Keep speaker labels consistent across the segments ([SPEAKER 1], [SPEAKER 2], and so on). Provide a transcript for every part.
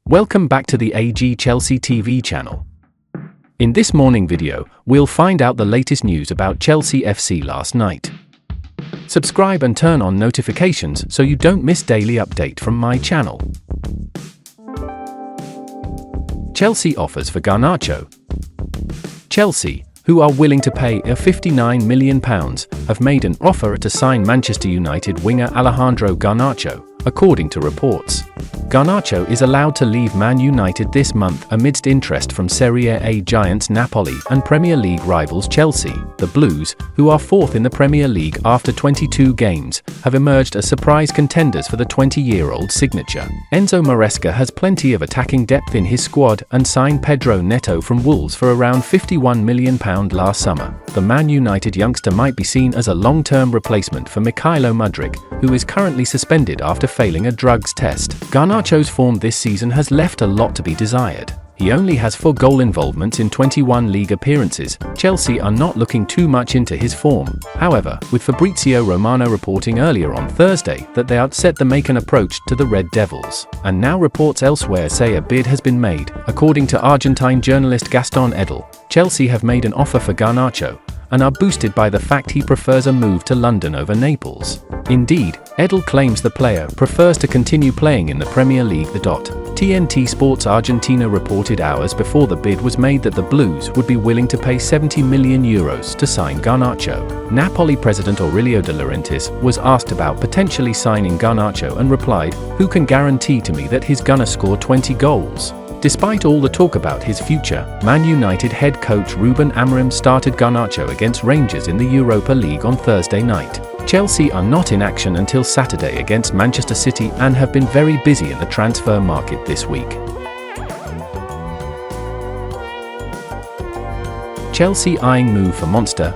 [SPEAKER 1] Welcome back to the AG Chelsea TV channel. In this morning video, we'll find out the latest news about Chelsea FC last night. Subscribe and turn on notifications so you don't miss daily update from my channel. Chelsea offers for Garnacho. Chelsea, who are willing to pay £59 million, have made an offer to sign Manchester United winger Alejandro Garnacho, according to reports. Garnacho is allowed to leave Man United this month amidst interest from Serie A giants Napoli and Premier League rivals Chelsea. The Blues, who are fourth in the Premier League after 22 games, have emerged as surprise contenders for the 20-year-old signature. Enzo Maresca has plenty of attacking depth in his squad and signed Pedro Neto from Wolves for around £51 million last summer. The Man United youngster might be seen as a long-term replacement for Mudryk, who is currently suspended after failing a drugs test. Garnacho's form this season has left a lot to be desired. He only has 4 goal involvements in 21 league appearances. Chelsea are not looking too much into his form, however, with Fabrizio Romano reporting earlier on Thursday that they are set to make an approach to the Red Devils. And now reports elsewhere say a bid has been made. According to Argentine journalist Gaston Edel, Chelsea have made an offer for Garnacho and are boosted by the fact he prefers a move to London over Naples. Indeed, Edel claims the player prefers to continue playing in the Premier League. TNT Sports Argentina reported hours before the bid was made that the Blues would be willing to pay €70 million to sign Garnacho. Napoli president Aurelio De Laurentiis was asked about potentially signing Garnacho and replied, "Who can guarantee to me that he's gonna score 20 goals?" Despite all the talk about his future, Man United head coach Ruben Amorim started Garnacho against Rangers in the Europa League on Thursday night. Chelsea are not in action until Saturday against Manchester City and have been very busy in the transfer market this week. Chelsea eyeing move for Monster.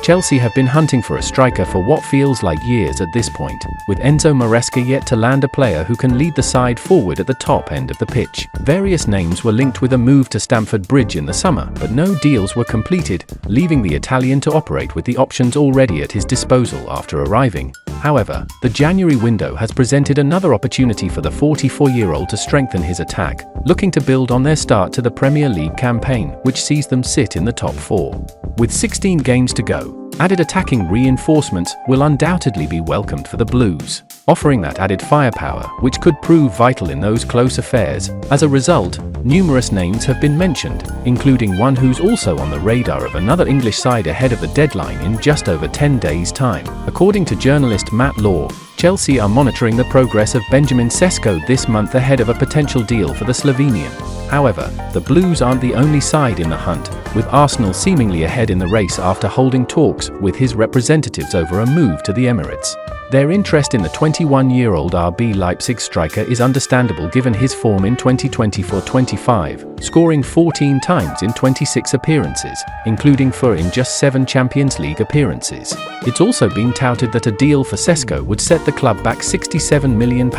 [SPEAKER 1] Chelsea have been hunting for a striker for what feels like years at this point, with Enzo Maresca yet to land a player who can lead the side forward at the top end of the pitch. Various names were linked with a move to Stamford Bridge in the summer, but no deals were completed, leaving the Italian to operate with the options already at his disposal after arriving. However, the January window has presented another opportunity for the 44-year-old to strengthen his attack, looking to build on their start to the Premier League campaign, which sees them sit in the top 4. With 16 games to go, added attacking reinforcements will undoubtedly be welcomed for the Blues, offering that added firepower which could prove vital in those close affairs. As a result, numerous names have been mentioned, including one who's also on the radar of another English side ahead of the deadline in just over 10 days' time. According to journalist Matt Law, Chelsea are monitoring the progress of Benjamin Cesco this month ahead of a potential deal for the Slovenian. However, the Blues aren't the only side in the hunt, with Arsenal seemingly ahead in the race after holding talks with his representatives over a move to the Emirates. Their interest in the 21-year-old RB Leipzig striker is understandable given his form in 2024-25, scoring 14 times in 26 appearances, including 4 in just 7 Champions League appearances. It's also been touted that a deal for Cesco would set the club back £67 million,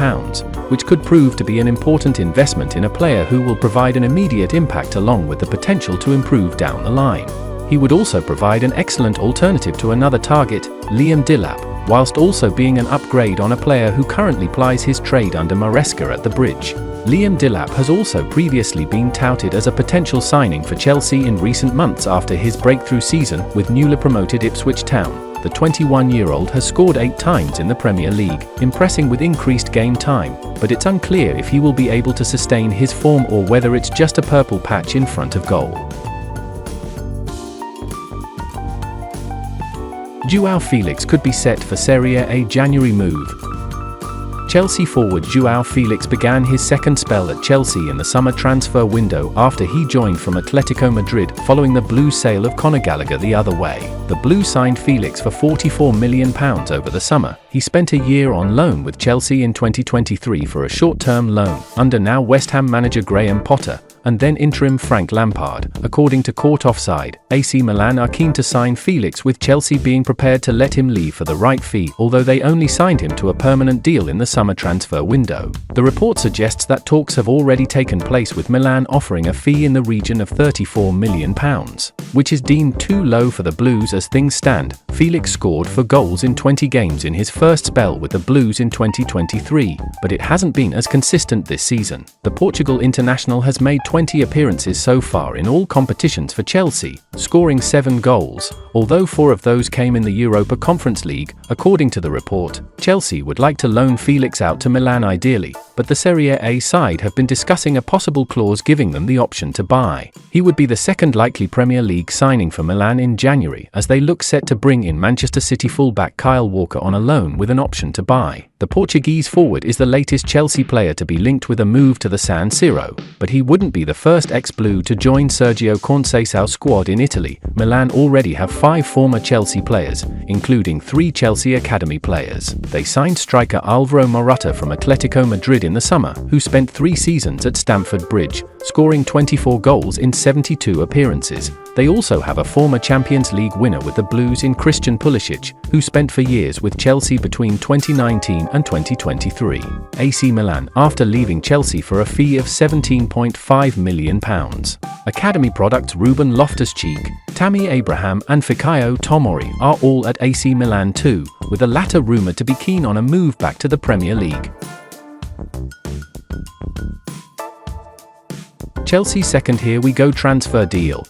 [SPEAKER 1] which could prove to be an important investment in a player who will provide an immediate impact along with the potential to improve down the line. He would also provide an excellent alternative to another target, Liam Delap, whilst also being an upgrade on a player who currently plies his trade under Maresca at the Bridge. Liam Delap has also previously been touted as a potential signing for Chelsea in recent months after his breakthrough season with newly promoted Ipswich Town. The 21-year-old has scored 8 times in the Premier League, impressing with increased game time, but it's unclear if he will be able to sustain his form or whether it's just a purple patch in front of goal. Joao Felix could be set for Serie A January move. Chelsea forward Joao Felix began his second spell at Chelsea in the summer transfer window after he joined from Atletico Madrid following the Blues' sale of Conor Gallagher the other way. The Blues signed Felix for £44 million over the summer. He spent a year on loan with Chelsea in 2023 for a short-term loan under now West Ham manager Graham Potter, and then interim Frank Lampard. According to Court Offside, AC Milan are keen to sign Felix, with Chelsea being prepared to let him leave for the right fee, although they only signed him to a permanent deal in the summer transfer window. The report suggests that talks have already taken place, with Milan offering a fee in the region of £34 million, which is deemed too low for the Blues as things stand. Felix scored 4 goals in 20 games in his first spell with the Blues in 2023, but it hasn't been as consistent this season. The Portugal international has made 20 appearances so far in all competitions for Chelsea, scoring 7 goals, although 4 of those came in the Europa Conference League. According to the report, Chelsea would like to loan Felix out to Milan ideally, but the Serie A side have been discussing a possible clause giving them the option to buy. He would be the second likely Premier League signing for Milan in January, as they look set to bring in Manchester City fullback Kyle Walker on a loan with an option to buy. The Portuguese forward is the latest Chelsea player to be linked with a move to the San Siro, but he wouldn't be the first ex-Blue to join Sergio Conceição's squad in Italy. Milan already have 5 former Chelsea players, including 3 Chelsea academy players. They signed striker Alvaro Morata from Atletico Madrid in the summer, who spent 3 seasons at Stamford Bridge, scoring 24 goals in 72 appearances. They also have a former Champions League winner with the Blues in Christian Pulisic, who spent 4 years with Chelsea between 2019 and 2023. AC Milan, after leaving Chelsea for a fee of £17.5 million. Academy products Ruben Loftus-Cheek, Tammy Abraham and Fikayo Tomori are all at AC Milan too, with the latter rumoured to be keen on a move back to the Premier League. Chelsea second here we go transfer deal.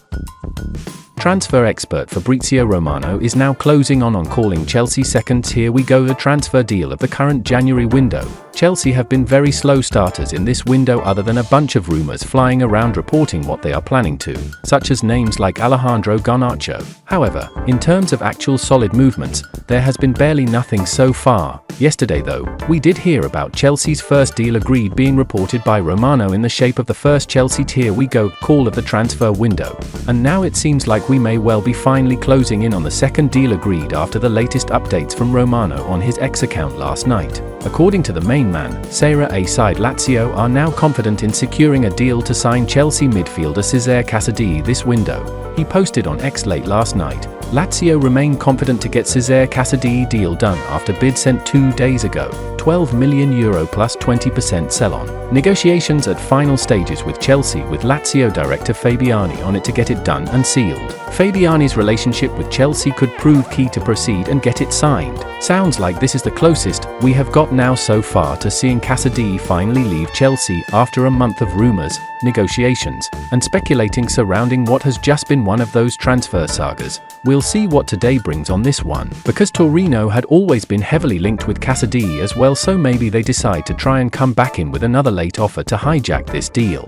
[SPEAKER 1] Transfer expert Fabrizio Romano is now closing on calling Chelsea second here we go the transfer deal of the current January window. Chelsea have been very slow starters in this window, other than a bunch of rumours flying around reporting what they are planning to, such as names like Alejandro Garnacho. However, in terms of actual solid movements, there has been barely nothing so far. Yesterday though, we did hear about Chelsea's first deal agreed, being reported by Romano in the shape of the first Chelsea here we go call of the transfer window. And now it seems like we may well be finally closing in on the second deal agreed after the latest updates from Romano on his X account last night. According to the main man, Serie A side Lazio are now confident in securing a deal to sign Chelsea midfielder Cesare Casadei this window. He posted on X late last night, Lazio remain confident to get Cesare Casadei deal done after bid sent 2 days ago, €12 million plus 20% sell-on. Negotiations at final stages with Chelsea, with Lazio director Fabiani on it to get it done and sealed. Fabiani's relationship with Chelsea could prove key to proceed and get it signed. Sounds like this is the closest we have got now so far to seeing Casadei finally leave Chelsea after a month of rumours, negotiations, and speculating surrounding what has just been one of those transfer sagas. We'll see what today brings on this one, because Torino had always been heavily linked with Casadei as well, so maybe they decide to try and come back in with another late offer to hijack this deal.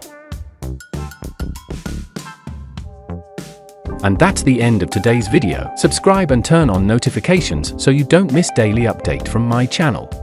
[SPEAKER 1] And that's the end of today's video. Subscribe and turn on notifications so you don't miss daily update from my channel.